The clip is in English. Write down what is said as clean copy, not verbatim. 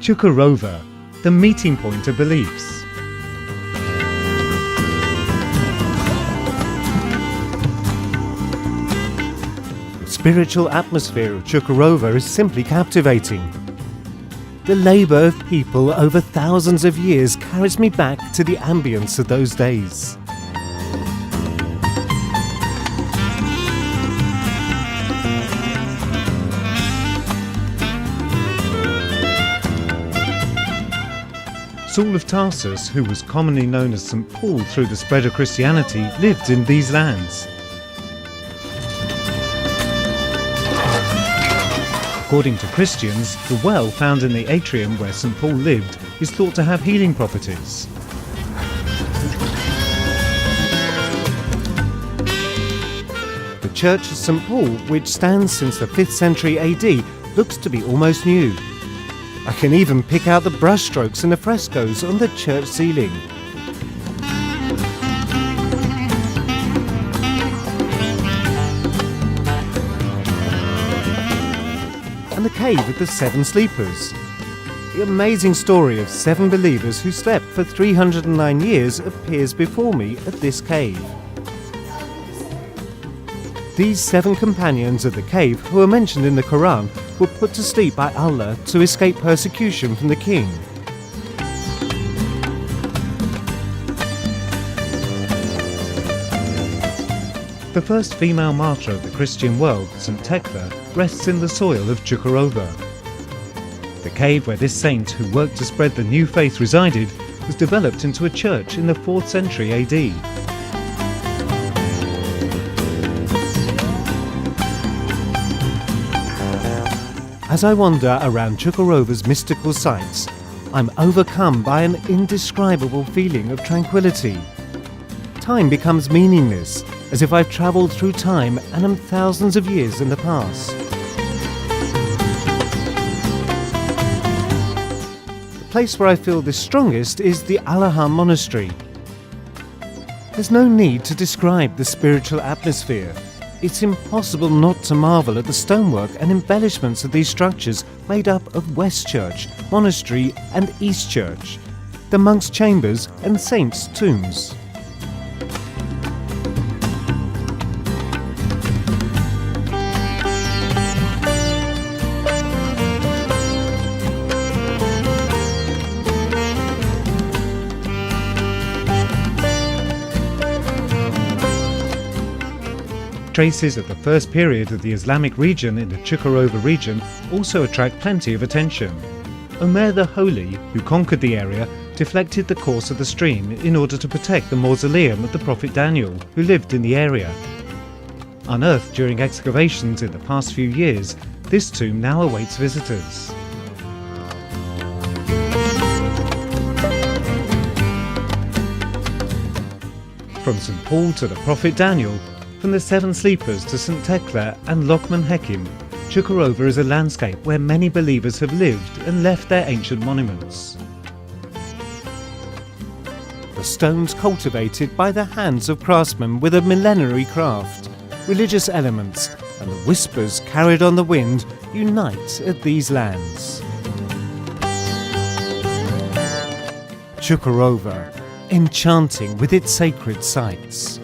Cukurova, the meeting point of beliefs. The spiritual atmosphere of Cukurova is simply captivating. The labour of people over thousands of years carries me back to the ambience of those days. Saul of Tarsus, who was commonly known as St. Paul through the spread of Christianity, lived in these lands. According to Christians, the well found in the atrium where St. Paul lived is thought to have healing properties. The Church of St. Paul, which stands since the 5th century AD, looks to be almost new. I can even pick out the brushstrokes and the frescoes on the church ceiling. And the cave of the 7 sleepers. The amazing story of 7 believers who slept for 309 years appears before me at this cave. These 7 companions of the cave, who are mentioned in the Quran, were put to sleep by Allah to escape persecution from the king. The first female martyr of the Christian world, St. Thecla, rests in the soil of Cukurova. The cave where this saint, who worked to spread the new faith, resided, was developed into a church in the 4th century AD. As I wander around Cukurova's mystical sites, I'm overcome by an indescribable feeling of tranquility. Time becomes meaningless, as if I've travelled through time and am thousands of years in the past. The place where I feel this strongest is the Allaha Monastery. There's no need to describe the spiritual atmosphere. It's impossible not to marvel at the stonework and embellishments of these structures made up of West Church, Monastery and East Church, the monks' chambers and saints' tombs. Traces of the first period of the Islamic region in the Cukurova region also attract plenty of attention. Omer the Holy, who conquered the area, deflected the course of the stream in order to protect the mausoleum of the prophet Daniel, who lived in the area. Unearthed during excavations in the past few years, this tomb now awaits visitors. From St. Paul to the prophet Daniel, from the 7 sleepers to St. Thecla and Lokman Hekim, Cukurova is a landscape where many believers have lived and left their ancient monuments. The stones cultivated by the hands of craftsmen with a millenary craft, religious elements, and the whispers carried on the wind unite at these lands. Cukurova, enchanting with its sacred sites.